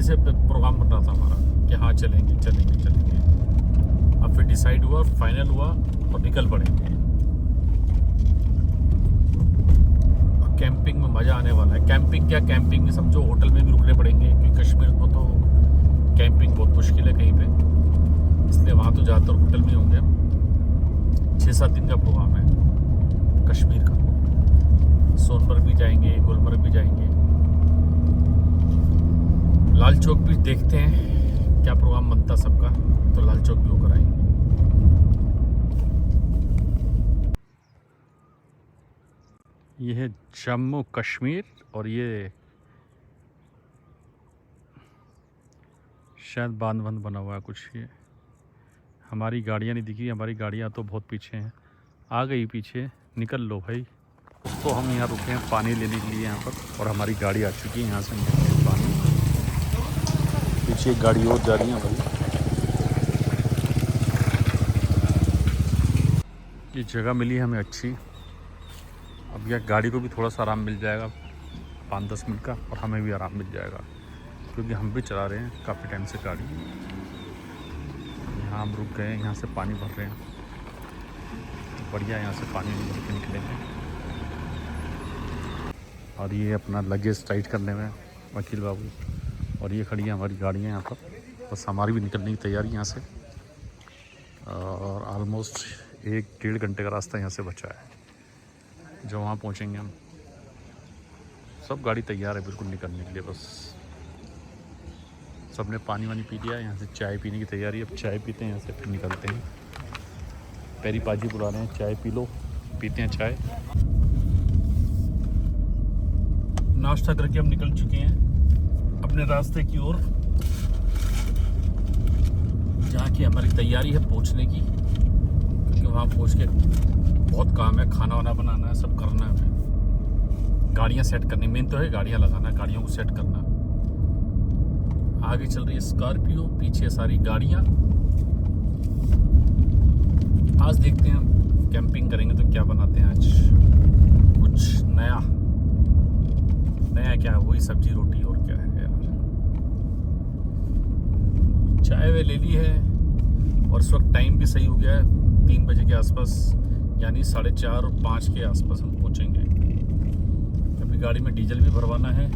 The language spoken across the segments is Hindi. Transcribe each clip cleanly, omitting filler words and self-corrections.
से प्रोग्राम बन रहा था हमारा कि हाँ चलेंगे चलेंगे चलेंगे। अब फिर डिसाइड हुआ, फाइनल हुआ और निकल पड़ेंगे। कैंपिंग में मज़ा आने वाला है। कैंपिंग क्या, कैंपिंग में समझो होटल में भी रुकने पड़ेंगे, क्योंकि कश्मीर में तो कैंपिंग बहुत मुश्किल है कहीं पे, इसलिए वहाँ तो ज़्यादातर होटल में होंगे। 6-7 दिन का प्रोग्राम है कश्मीर का। सोनमर्ग भी जाएंगे, गुलमर्ग भी जाएंगे, लाल चौक भी देखते हैं क्या प्रोग्राम बनता सबका, तो लाल चौक भी होकर आएंगे। ये है जम्मू कश्मीर और ये शायद बांध बना हुआ है कुछ। ये हमारी गाड़ियाँ नहीं दिखी, हमारी गाड़ियाँ तो बहुत पीछे हैं। आ गई पीछे, निकल लो भाई। तो हम यहाँ रुके हैं पानी लेने के लिए यहाँ पर, और हमारी गाड़ी आ चुकी है यहाँ से निकल के पानी। पीछे एक गाड़ी और जा रही है भाई। ये जगह मिली हमें अच्छी। अब यह गाड़ी को भी थोड़ा सा आराम मिल जाएगा 5-10 मिनट का, और हमें भी आराम मिल जाएगा, क्योंकि हम भी चला रहे हैं काफ़ी टाइम से गाड़ी। यहाँ हम रुक गए, यहाँ से पानी भर रहे हैं। बढ़िया, यहाँ से पानी भर के निकलेंगे। और ये अपना लगेज टाइट करने में वकील बाबू, और ये खड़ी है हमारी गाड़ियाँ यहाँ पर। बस हमारी भी निकलने की तैयारी यहाँ से, और ऑलमोस्ट 1-1.5 घंटे का रास्ता यहाँ से बचा है, जो वहाँ पहुँचेंगे हम। सब गाड़ी तैयार है बिल्कुल निकलने के लिए, बस सब ने पानी वानी पी लिया। यहाँ से चाय पीने की तैयारी, अब चाय पीते हैं यहाँ से, फिर निकलते हैं। पैरी पाजी बुला रहे हैं, चाय पी लो, पीते हैं चाय। नाश्ता करके हम निकल चुके हैं अपने रास्ते की ओर, जहाँ की हमारी तैयारी है पहुँचने की, क्योंकि वहाँ पहुँच के बहुत काम है, खाना वाना बनाना है, सब करना है हमें। गाड़ियाँ सेट करनी, मेन तो है गाड़ियाँ लगाना, गाड़ियों को सेट करना। आगे चल रही है स्कॉर्पियो, पीछे सारी गाड़ियाँ। आज देखते हैं कैंपिंग करेंगे तो क्या बनाते हैं आज, कुछ नया क्या है, वही सब्जी रोटी और क्या है यार। चाय वे ले ली है, और इस वक्त टाइम भी सही हो गया है 3 बजे के आसपास, यानी 4:30 और 5 के आसपास हम पहुँचेंगे। अभी गाड़ी में डीजल भी भरवाना है,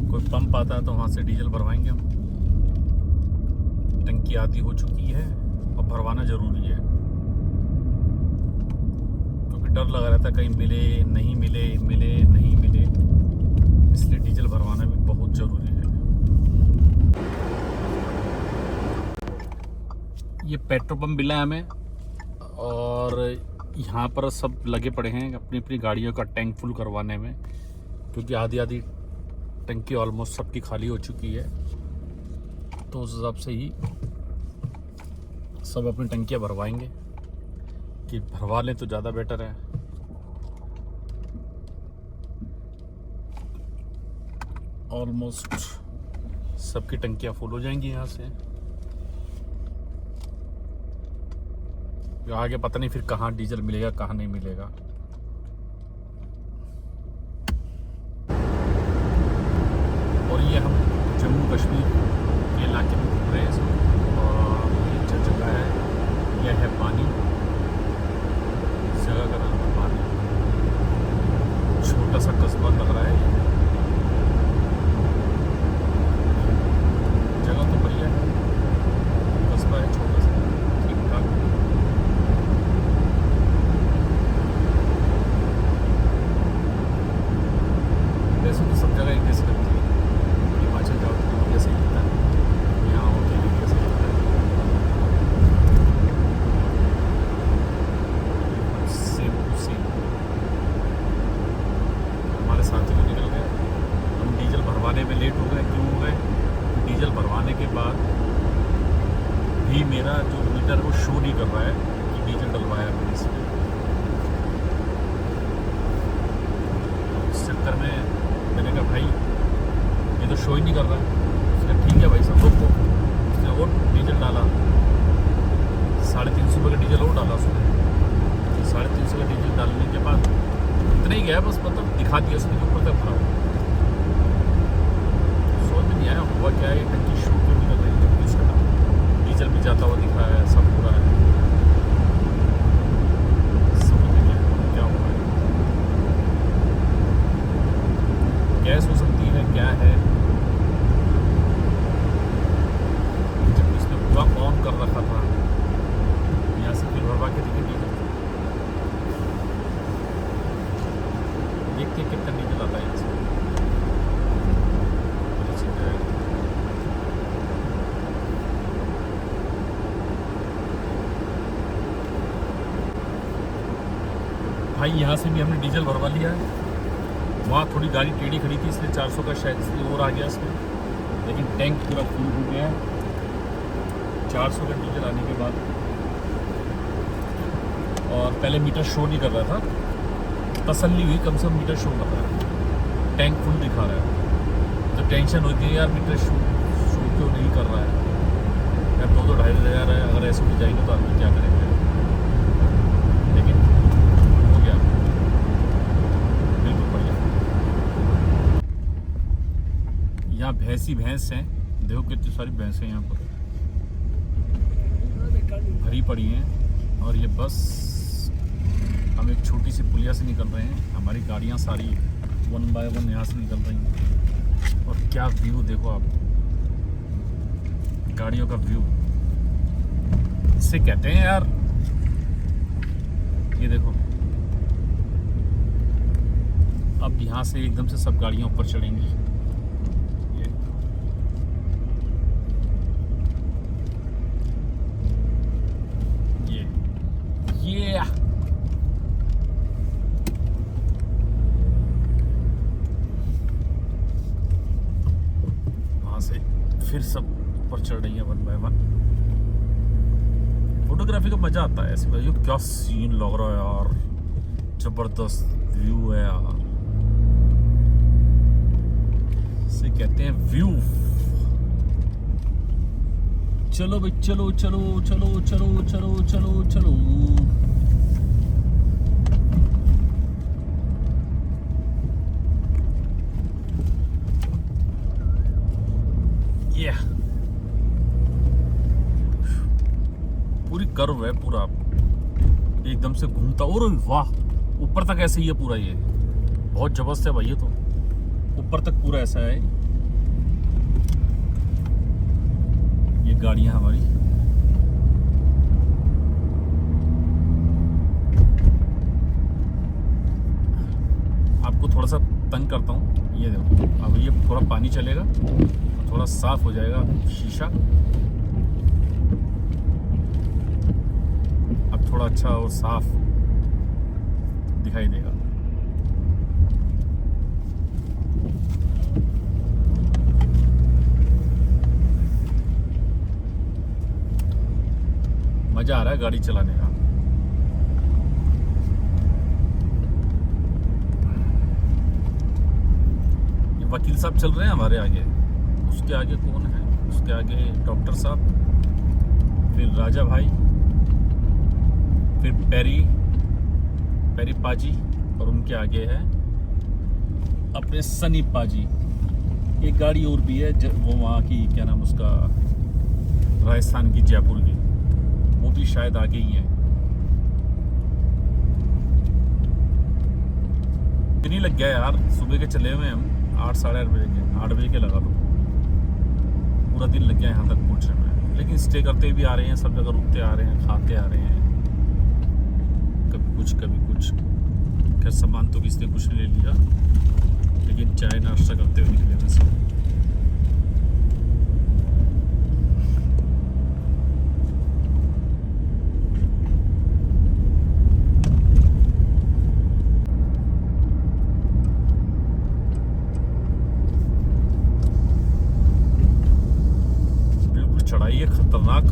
कोई पंप आता है तो वहाँ से डीजल भरवाएंगे हम। टंकी आधी हो चुकी है और भरवाना ज़रूरी है, क्योंकि डर लगा रहता है कहीं मिले नहीं मिले, मिले नहीं मिले, इसलिए डीजल भरवाना भी बहुत ज़रूरी है। ये पेट्रोल पंप मिला है हमें, और यहाँ पर सब लगे पड़े हैं अपनी अपनी गाड़ियों का टैंक फुल करवाने में, क्योंकि आधी टंकी ऑलमोस्ट सबकी खाली हो चुकी है। तो उस हिसाब से ही सब अपनी टंकियाँ भरवाएंगे, कि भरवा लें तो ज़्यादा बेटर है। ऑलमोस्ट सबकी टंकियाँ फुल हो जाएंगी यहाँ से। आगे पता नहीं फिर कहाँ डीजल मिलेगा कहाँ नहीं मिलेगा। और ये हम जम्मू कश्मीर के इलाके में घूम रहे हैं, और ये अच्छा जगह है। यह है पानी, इस जगह का नाम है पानी। छोटा सा कस्बा लग रहा है, जगह तो बढ़िया है, कस्बा है छोटा सा, ठीक ठाक। वैसे तो सब जगह एक जैसी लगती है, हिमाचल जाओ तो जैसे लगता है, यहाँ हो तो जैसे लगता है। सेम टू सेम हमारे साथी भी निकल गए। हम डीजल भरवाने में लेट हो गए। क्यों हो गए? डीजल भरवाने के बाद भी मेरा जो मीटर वो शो नहीं कर रहा है कि डीजल डलवाया मैंने इसमें। इस चक्कर में मैंने कहा भाई ये तो शो ही नहीं कर रहा है। उसने ठीक है भाई सब लोग को, उसने और डीजल डाला, 350 रुपये का डीजल और डाला उसने। 350 का डीजल डालने के बाद इतना ही गया बस, मतलब दिखा दिया उसने ऊपर तक भरा। सोच क्या है, टंकी शो क्यों नहीं कर रही है? इसका डीजल भी जाता हुआ दिख रहा है, सब पूरा है, समझ नहीं आया क्या हुआ है। गैस हो सकती है, क्या है, जब इसने पूरा ऑन कर रखा था। यहाँ से फिर भरवा के देखिए डीजल, देखते कितना डीजल आता है यहाँ से। भाई यहाँ से भी हमने डीजल भरवा लिया है। वहाँ थोड़ी गाड़ी टेढ़ी खड़ी थी, इसलिए 400 का शायद इसलिए और आ गया इसमें, लेकिन टैंक पूरा फुल हो गया है 400 का डीजल आने के बाद। और पहले मीटर शो नहीं कर रहा था, तसल्ली हुई कम से कम मीटर शो कर रहा है, टैंक फुल दिखा रहा है। तो टेंशन होती है यार मीटर शो क्यों नहीं कर रहा है यार, 2-2-2,500 है, अगर ऐसे हो जाएंगे तो आदमी क्या करेंगे। लेकिन हो गया बिल्कुल बढ़िया। यहाँ भैंस ही भैंस हैं, देखो कितनी सारी भैंसें यहाँ पर भरी पड़ी हैं। और ये बस हम एक छोटी सी पुलिया से निकल रहे हैं, हमारी गाड़ियाँ सारी 1 बाय 1 यहाँ से निकल रही हैं। और क्या व्यू देखो आप, गाड़ियों का व्यू इसे कहते हैं यार। ये देखो अब यहाँ से एकदम से सब गाड़ियाँ ऊपर चढ़ेंगी। ये वहां से फिर सब ऊपर चढ़ रही है 1 बाय 1। फोटोग्राफी का मजा आता है ऐसे। ये क्या सीन लग रहा है यार, जबरदस्त व्यू है यार, इसे कहते हैं व्यू। चलो भाई चलो चलो चलो चलो चलो चलो चलो। पूरी कर्व है, पूरा एकदम से घूमता। और वाह, ऊपर तक ऐसे ही है पूरा, ये बहुत जबरदस्त है भाई। ये तो ऊपर तक पूरा ऐसा है। ये गाड़ियां हमारी आपको थोड़ा सा तंग करता हूँ। ये देखो अब ये थोड़ा पानी चलेगा, थोड़ा साफ हो जाएगा शीशा, अब थोड़ा अच्छा और साफ दिखाई देगा। मजा आ रहा है गाड़ी चलाने का। ये वकील साहब चल रहे हैं हमारे आगे, उसके आगे कौन है, उसके आगे डॉक्टर साहब, फिर राजा भाई, फिर पेरी पाजी, और उनके आगे है अपने सनी पाजी। एक गाड़ी और भी है वो वहाँ की, क्या नाम उसका, राजस्थान की, जयपुर की, वो भी शायद आगे ही है। इतनी लग गया यार, सुबह के चले हुए हम 8-8:30 बजे के, 8 बजे के लगा लो, पूरा दिन लग गया यहाँ तक पहुँचने में। लेकिन स्टे करते भी आ रहे हैं, सब जगह रुकते आ रहे हैं, खाते आ रहे हैं, कभी कुछ कभी कुछ। खैर सामान तो किसी ने कुछ नहीं ले लिया, लेकिन चाय नाश्ता करते हुए निकले वैसे। बिल्कुल चढ़ाई है खतरनाक,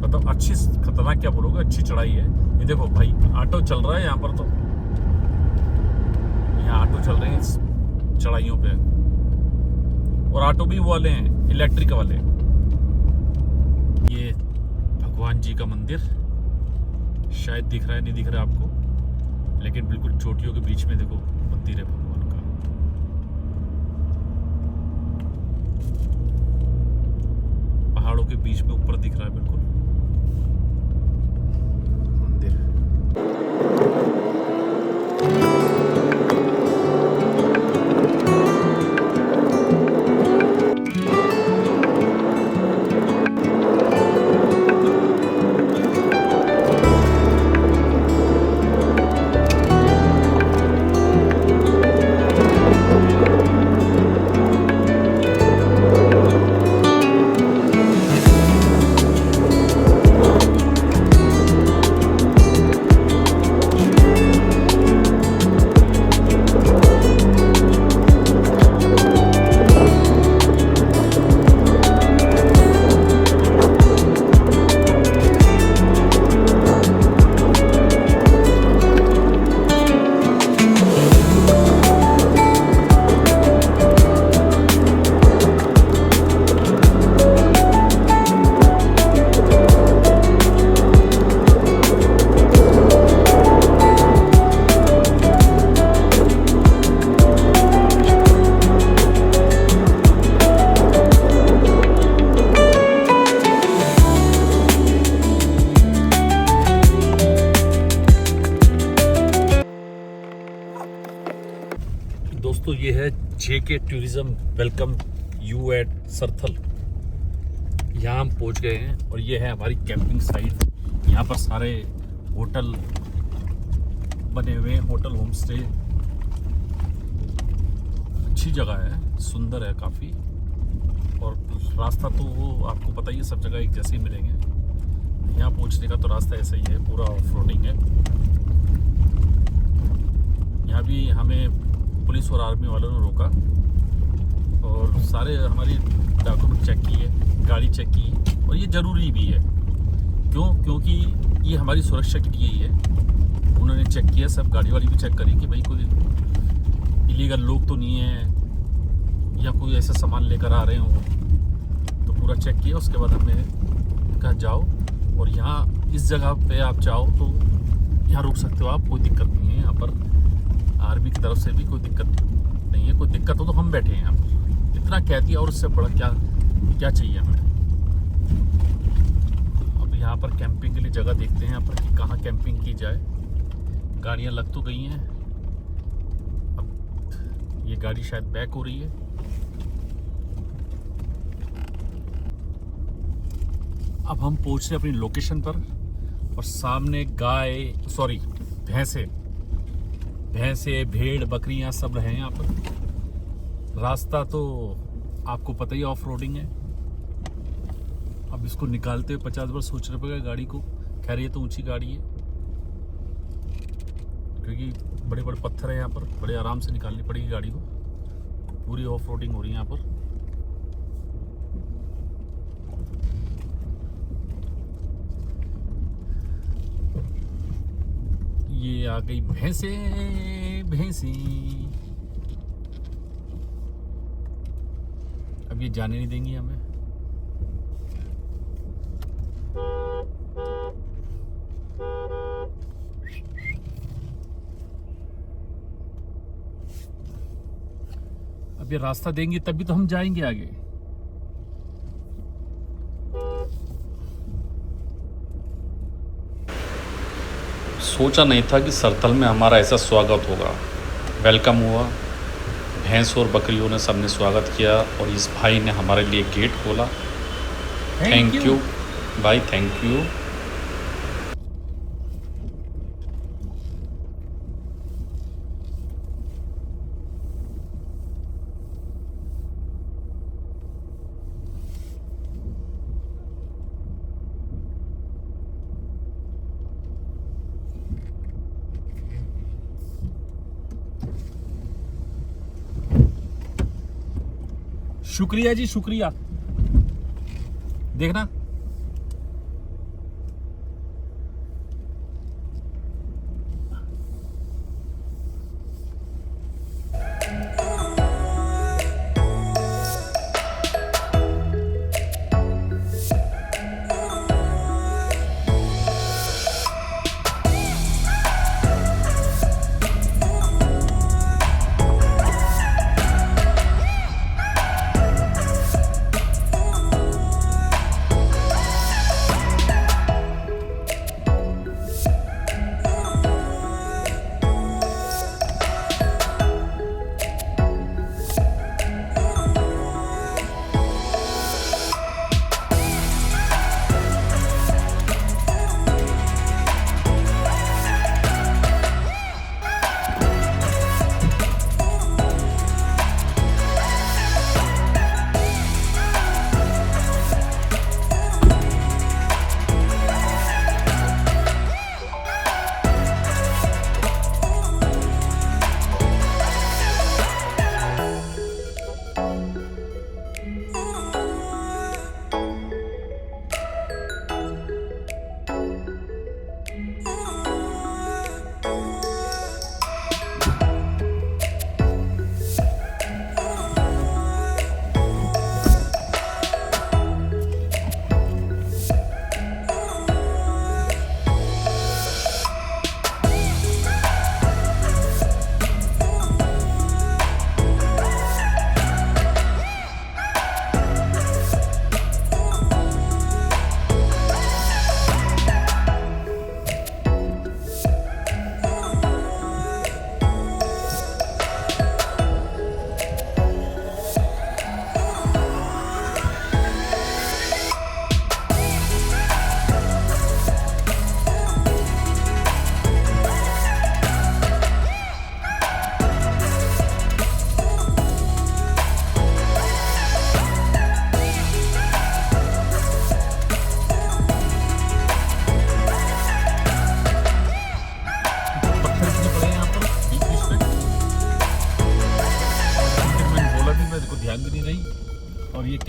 मतलब अच्छी, खतरनाक क्या बोलोगे, अच्छी चढ़ाई है। ये देखो भाई ऑटो चल रहा है यहाँ पर, तो यहाँ ऑटो चल रहे हैं चढ़ाइयों पे, और ऑटो भी वाले हैं इलेक्ट्रिक वाले। ये भगवान जी का मंदिर शायद दिख रहा है, नहीं दिख रहा है आपको, लेकिन बिल्कुल चोटियों के बीच में देखो मंदिर है भगवान का। पहाड़ों के बीच में ऊपर दिख रहा है बिल्कुल मंदिर। दोस्तों ये है JK tourism welcome you at Sarthal. यहाँ हम पहुँच गए हैं और ये है हमारी कैंपिंग साइट। यहाँ पर सारे होटल बने हुए हैं, होटल होम स्टे। अच्छी जगह है, सुंदर है काफ़ी। और रास्ता तो वो आपको पता ही है, सब जगह एक जैसे ही मिलेंगे। यहाँ पहुँचने का तो रास्ता ऐसा ही है, पूरा ऑफ रोडिंग है। यहाँ भी हमें पुलिस और आर्मी वालों ने रोका और सारे हमारी डॉक्यूमेंट चेक किए, गाड़ी चेक की। और ये ज़रूरी भी है, क्योंकि ये हमारी सुरक्षा के लिए ही है। उन्होंने चेक किया, सब गाड़ी वाली भी चेक करी कि भाई कोई इलीगल लोग तो नहीं है या कोई ऐसा सामान लेकर आ रहे हो। तो पूरा चेक किया, उसके बाद हमें कहा जाओ। और यहाँ इस जगह पे आप जाओ तो यहाँ रुक सकते हो आप, कोई दिक्कत नहीं है। यहाँ पर आर्मी की तरफ से भी कोई दिक्कत नहीं है। कोई दिक्कत हो तो हम बैठे हैं यहाँ पर, इतना कह दिया और उससे बड़ा क्या चाहिए हमें। अब यहाँ पर कैंपिंग के लिए जगह देखते हैं यहाँ पर कि कहाँ कैंपिंग की जाए। गाड़ियाँ लग तो गई हैं, अब ये गाड़ी शायद बैक हो रही है। अब हम पहुँच रहे हैं अपनी लोकेशन पर और सामने भैंसे भेड़ बकरियां सब रहे हैं यहाँ पर। रास्ता तो आपको पता ही ऑफ रोडिंग है। अब इसको निकालते हुए 50 बार सोचना पड़ेगा गाड़ी को। खैर ये तो ऊंची गाड़ी है, क्योंकि बड़े बड़े पत्थर हैं यहाँ पर, बड़े आराम से निकालनी पड़ेगी गाड़ी को। पूरी ऑफ रोडिंग हो रही है यहाँ पर। ये आ गई भैंसे। अब ये जाने नहीं देंगी हमें। अब ये रास्ता देंगी तभी तो हम जाएंगे आगे। सोचा नहीं था कि सरथल में हमारा ऐसा स्वागत होगा। वेलकम हुआ, भैंस और बकरियों ने सबने स्वागत किया और इस भाई ने हमारे लिए गेट खोला। थैंक यू भाई, थैंक यू। शुक्रिया जी, शुक्रिया। देखना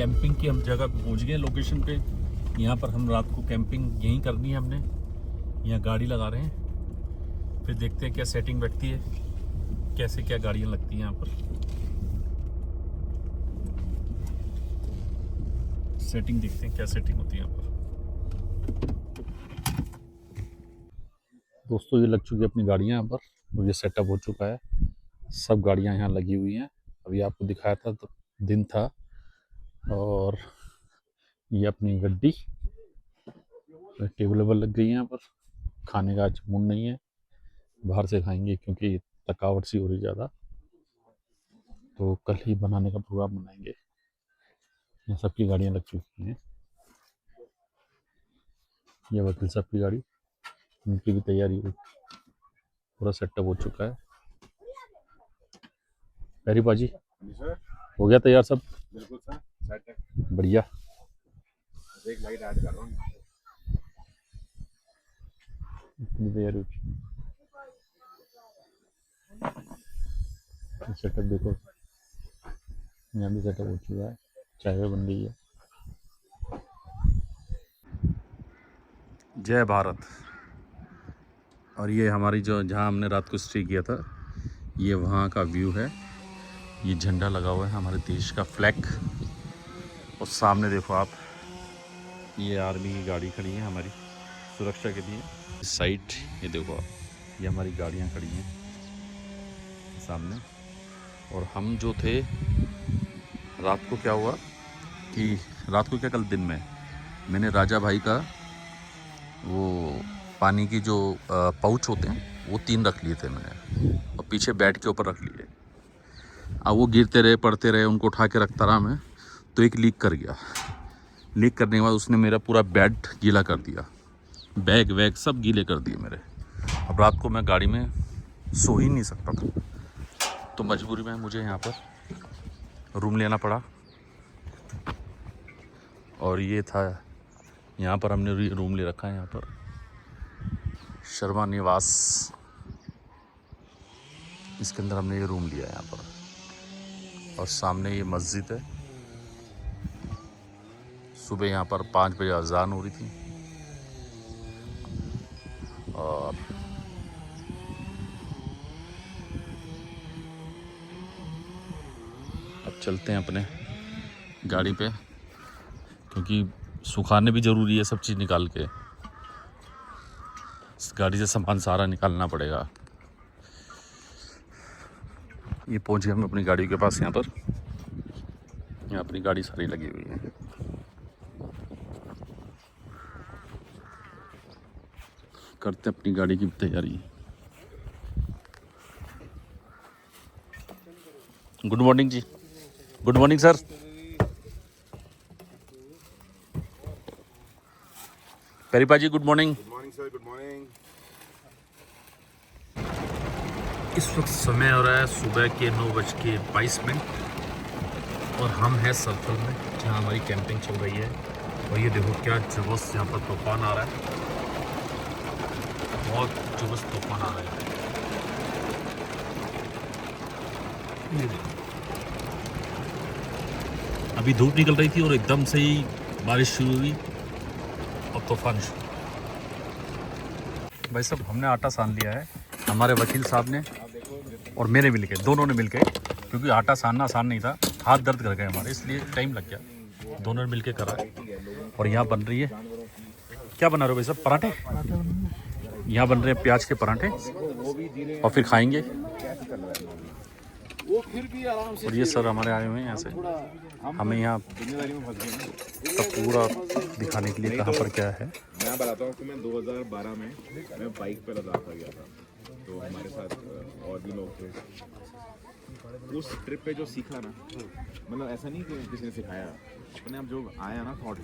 कैंपिंग की हम जगह पे पहुँच गए लोकेशन पे। यहाँ पर हम रात को कैंपिंग यहीं करनी है हमने। यहाँ गाड़ी लगा रहे हैं, फिर देखते हैं क्या सेटिंग बैठती है, कैसे क्या गाड़ियाँ लगती हैं यहाँ पर। सेटिंग देखते हैं क्या सेटिंग होती है यहाँ पर। दोस्तों ये लग चुकी है अपनी गाड़ियाँ यहाँ पर और ये सेटअप हो चुका है। सब गाड़ियाँ यहाँ लगी हुई हैं। अभी आपको दिखाया था तो दिन था। और ये अपनी गड्डी टेबल वेबल लग गई है यहाँ पर। खाने का आज मूड नहीं है, बाहर से खाएंगे क्योंकि थकावट सी हो रही ज़्यादा, तो कल ही बनाने का प्रोग्राम बनाएंगे। यहाँ सबकी गाड़ियाँ लग चुकी हैं। ये वकील साहब की गाड़ी, उनकी भी तैयारी हुई, पूरा सेटअप हो चुका है। पैरी बाजी हो गया तैयार सब? बिल्कुल सर, सेट है, बढ़िया। एक लाइट ऐड कर रहा हूँ। तैयारी हो चुकी, सेटअप देखो, यहाँ भी सेटअप हो चुका है, चाय बन गई है। जय भारत। और ये हमारी जो जहाँ हमने रात को स्टे किया था, ये वहाँ का व्यू है। ये झंडा लगा हुआ है हमारे देश का फ्लैग। और सामने देखो आप, ये आर्मी की गाड़ी खड़ी है हमारी सुरक्षा के लिए। इस साइड ये देखो आप, ये हमारी गाड़ियाँ खड़ी हैं सामने। और हम जो थे, रात को क्या हुआ कि रात को क्या, कल दिन में मैंने राजा भाई का वो पानी की जो पाउच होते हैं वो 3 रख लिए थे मैंने, और पीछे बेड के ऊपर रख लिए। अब वो गिरते रहे, पड़ते रहे, उनको उठा के रखता रहा मैं, तो एक लीक कर गया। लीक करने के बाद उसने मेरा पूरा बेड गीला कर दिया, बैग वैग सब गीले कर दिए मेरे। अब रात को मैं गाड़ी में सो ही नहीं सकता था, तो मजबूरी में मुझे यहाँ पर रूम लेना पड़ा। और ये था, यहाँ पर हमने रूम ले रखा है, यहाँ पर शर्मा निवास, इसके अंदर हमने ये रूम लिया है यहाँ पर। और सामने ये मस्जिद है। सुबह यहाँ पर 5 बजे अजान हो रही थी। और अब चलते हैं अपने गाड़ी पे, क्योंकि सुखाने भी ज़रूरी है सब चीज़ निकाल के। इस गाड़ी से सामान सारा निकालना पड़ेगा। ये पहुंच गए हम अपनी गाड़ी के पास। यहाँ पर यहाँ अपनी गाड़ी सारी लगी हुई है। करते अपनी गाड़ी की तैयारी। गुड मॉर्निंग जी। Good morning sir. पेरीपा जी good morning. Good morning sir, good morning. इस वक्त समय हो रहा है सुबह के 9:22 और हम हैं सर्कल में, जहाँ हमारी कैंपिंग चल रही है। और ये देखो क्या जबरदस्त यहाँ पर तूफान आ रहा है, बहुत जबरदस्त तूफान आ रहा है। ये देखो, अभी धूप निकल रही थी और एकदम से ही बारिश शुरू हुई और तूफान शुरू। भाई साहब हमने आटा सान लिया है, हमारे वकील साहब ने और मैंने मिलके, दोनों ने मिलके, क्योंकि आटा सानना आसान नहीं था, हाथ दर्द कर गए हमारे, इसलिए टाइम लग गया। दोनों ने मिलके करा है। और यहाँ बन रही है, क्या बना रहे हो भाई साहब? पराठे। यहाँ बन रहे हैं प्याज के पराठे, और फिर खाएंगे। और ये सर हमारे आए हुए हैं यहाँ से, हमें यहाँ का पूरा दिखाने के लिए कहाँ पर क्या है। मैं बताता हूँ कि मैं 2012 में मैं बाइक पे लद्दाख गया था, तो हमारे साथ और भी लोग थे। उस ट्रिप पे जो सीखा ना, मतलब ऐसा नहीं कि किसी ने सिखाया, मैंने अब जो आया ना थॉट।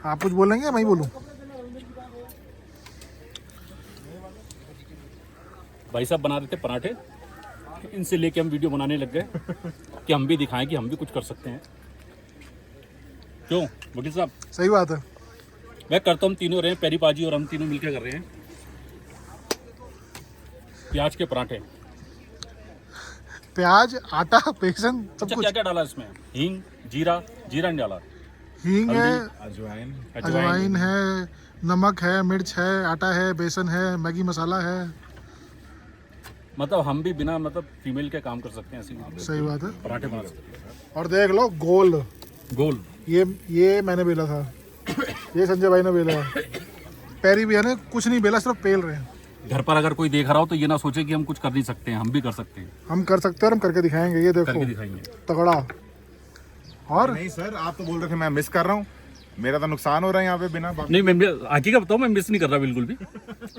आप कुछ बोलेंगे या मैं ही बोलूं? भाई साहब बना रहे थे पराठे, इनसे लेके हम वीडियो बनाने लग गए कि हम भी दिखाएं कि हम भी कुछ कर सकते हैं। क्यों वकील साहब? सही बात है। मैं करता हूँ, तीनों रहे, पेरी पाजी और हम तीनों मिलकर कर रहे हैं प्याज के पराठे। प्याज, आटा, बेसन, सब अच्छा कुछ। क्या क्या डाला इसमें? हींग, जीरा नहीं डाला, हींग है, अजवाइन, अजवाइन है, नमक है, मिर्च है, आटा है, बेसन है, मैगी मसाला है। मतलब हम भी बिना मतलब फीमेल के काम कर सकते हैं ऐसे, सही बात है। पराठे बना सकते हैं। और देख लो गोल, गोल ये मैंने बेला था, ये संजय भाई ने बेला है। पैरी भी है ना, कुछ नहीं बेला, सिर्फ पेल रहे हैं। घर पर अगर कोई देख रहा हो तो ये ना सोचे कि हम कुछ कर नहीं सकते हैं, हम भी कर सकते हैं, हम कर सकते हैं और हम करके दिखाएंगे। ये देखो करके दिखाएंगे। तगड़ा। और नहीं सर, आप तो बोल रहे थे मैं मिस कर रहा हूँ, मेरा तो नुकसान हो रहा है यहाँ पे बिना बात। नहीं, मैं आगे का बताऊँ, मैं मिस नहीं कर रहा बिल्कुल भी,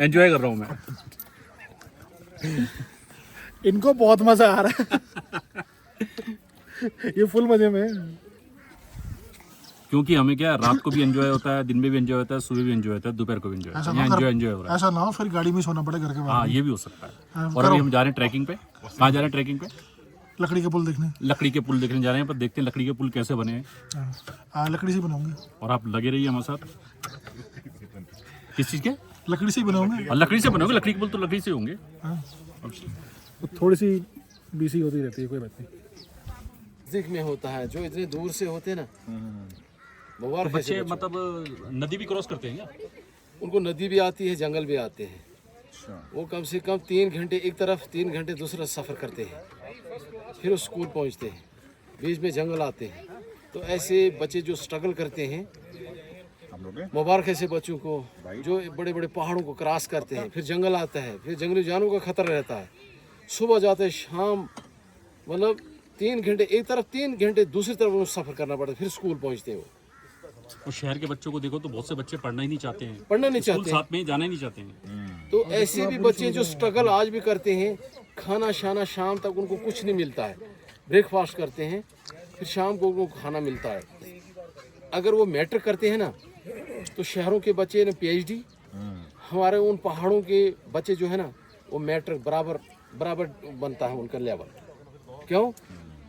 एंजॉय कर रहा हूँ मैं। इनको बहुत मजा आ रहा है। ये फुल मजे में है। क्योंकि हमें क्या रात को भी एंजॉय होता है, दिन में भी एंजॉय होता है, सुबह भी एंजॉय होता है, दोपहर को भी एंजॉय होता है, एंजॉय हो रहा है। ऐसा ना हो फिर गाड़ी में सोना पड़े घर के हाँ, बाहर। ये भी हो सकता है। हाँ, और अभी हम जा रहे हैं ट्रैकिंग पे। कहाँ जा रहे हैं ट्रैकिंग पे? लकड़ी के पुल देखने। लकड़ी के पुल देखने जा रहे हैं, पर देखते हैं लकड़ी के पुल कैसे बने हैं। हाँ, लकड़ी से बनाऊंगे। और आप लगे रहिए हमारे साथ। किस चीज़ के? लकड़ी से ही बनाऊंगे। और लकड़ी से बनोगे, लकड़ी के पुल तो लकड़ी से होंगे। हाँ। तो थोड़ी सी बीसी होती रहती है, कोई बात नहीं। नजदीक में होता है, जो इतने दूर से होते हैं ना, मुबारक तो ऐसे बच्चे मतलब नदी भी क्रॉस करते हैं क्या? उनको नदी भी आती है, जंगल भी आते हैं। वो कम से कम 3 घंटे एक तरफ, 3 घंटे दूसरा सफ़र करते हैं, फिर वो स्कूल पहुंचते हैं। बीच में जंगल आते हैं। तो ऐसे बच्चे जो स्ट्रगल करते हैं, हम लोग हैं। मुबारक ऐसे बच्चों को जो बड़े बड़े पहाड़ों को क्रॉस करते हैं, फिर जंगल आता है, फिर जंगली जानवरों का खतरा रहता है। सुबह जाते हैं, शाम मतलब 3 घंटे एक तरफ, 3 घंटे दूसरी तरफ उनको सफ़र करना पड़ता है, फिर स्कूल पहुंचते हैं वो। और शहर के बच्चों को देखो तो बहुत से बच्चे पढ़ना ही नहीं चाहते हैं, पढ़ना नहीं स्कूल चाहते हैं। साथ में ही जाना ही नहीं चाहते हैं। तो ऐसे भी बच्चे जो स्ट्रगल आज भी करते हैं, खाना शाना शाम तक उनको कुछ नहीं मिलता है, ब्रेकफास्ट करते हैं, फिर शाम को उनको खाना मिलता है। अगर वो मैट्रिक करते हैं ना, तो शहरों के बच्चे ने PhD, हमारे उन पहाड़ों के बच्चे जो है ना, वो मैट्रिक बराबर बनता है उनका लेवल। क्यों?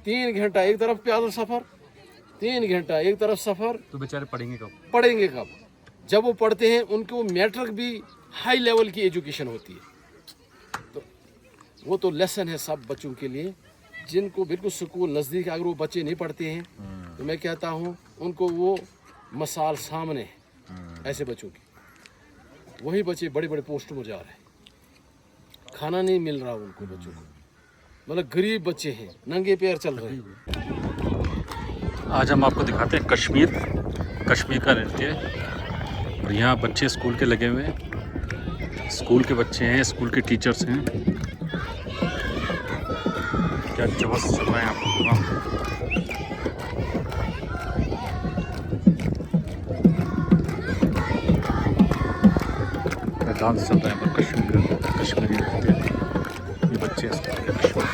3 घंटा एक तरफ पैदल सफ़र, 3 घंटा एक तरफ सफ़र। तो बेचारे पढ़ेंगे कब? पढ़ेंगे कब? जब वो पढ़ते हैं उनको मैट्रिक भी हाई लेवल की एजुकेशन होती है। तो वो तो लेसन है सब बच्चों के लिए, जिनको बिल्कुल स्कूल नज़दीक, अगर वो बच्चे नहीं पढ़ते हैं तो मैं कहता हूँ उनको वो मिसाल सामने है ऐसे बच्चों की। वही बच्चे बड़े बड़े पोस्टों में जा रहे हैं, खाना नहीं मिल रहा उनको बच्चों को, मतलब गरीब बच्चे हैं, नंगे पैर चल रहे हैं। आज हम आपको दिखाते हैं कश्मीर का नृत्य। और यहाँ बच्चे स्कूल के लगे हुए हैं, स्कूल के बच्चे हैं, स्कूल के टीचर्स हैं। क्या जबरदस्त चल रहा है आपको प्रोग्राम। डांस चल रहा है पर कश्मीरी नृत्य। ये बच्चे हैं स्कूल के कश्मीर।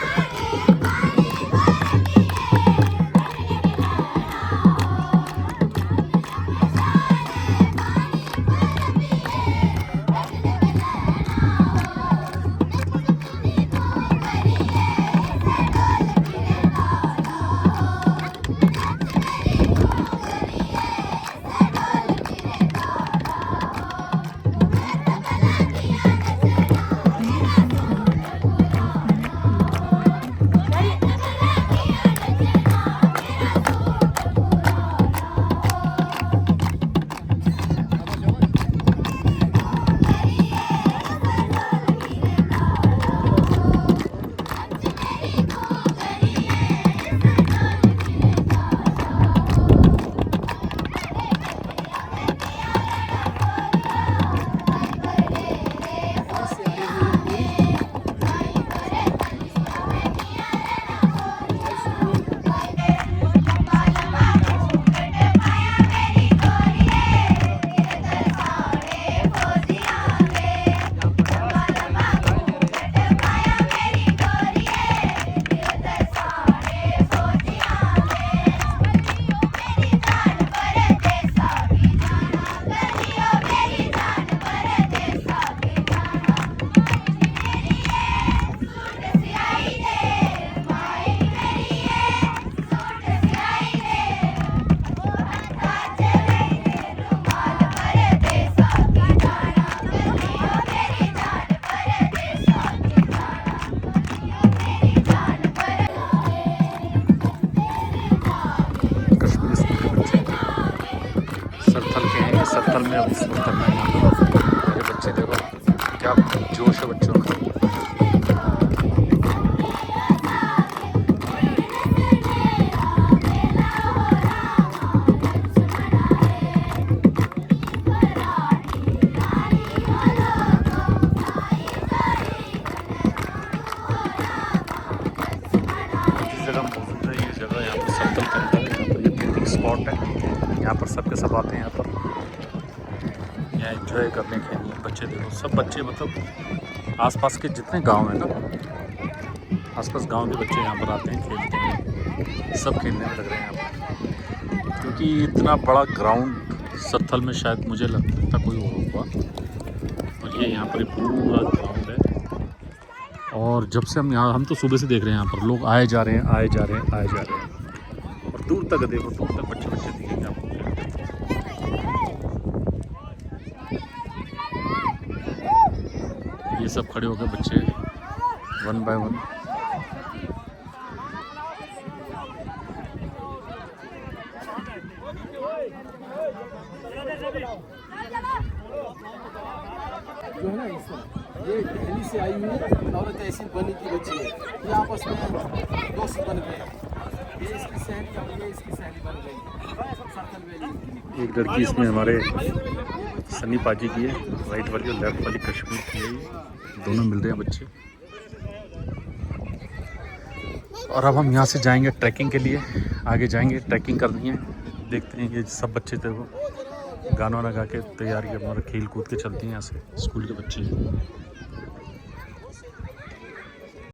हमने अब शुरू करना है यहाँ पर। मेरे बच्चे देखो क्या जोश है बच्चों का। स्पॉट है, यहाँ पर सबके सब आते हैं यहाँ पर, यहाँ एंजॉय करने के लिए। बच्चे देखो सब बच्चे मतलब आसपास के जितने गांव हैं ना, आसपास गांव के बच्चे यहाँ पर आते हैं, खेलते हैं, सब खेलने में लग रहे हैं यहाँ पर। क्योंकि इतना बड़ा ग्राउंड सत्थल में शायद मुझे लगता कोई होगा, और ये यहाँ पर पूरा ग्राउंड है। और जब से हम तो सुबह से देख रहे हैं यहाँ पर लोग आए जा रहे हैं, आए जा रहे हैं, आए जा रहे हैं। और दूर तक देखो, दूर तक बच्चे बच्चे दिखेंगे आपको। ये सब खड़े हो गए बच्चे 1 बाय 1। जो है ना ये दिल्ली से आई हुई और तहसील बनी की बच्ची है, ये आपस में दोस्त बन गए। ये इसकी सहेली और ये इसकी सहेली बन गई। एक लड़की इसमें हमारे सन्नी पाजी की है, राइट वाली और लेफ्ट वाली कश्मीर की है, दोनों मिल रहे हैं बच्चे। और अब हम यहाँ से जाएंगे ट्रैकिंग के लिए, आगे जाएंगे, ट्रैकिंग करनी है। देखते हैं ये सब बच्चे देखो गाना वाना गा के तैयारी, हमारे खेल कूद के चलते हैं यहाँ से, स्कूल के बच्चे।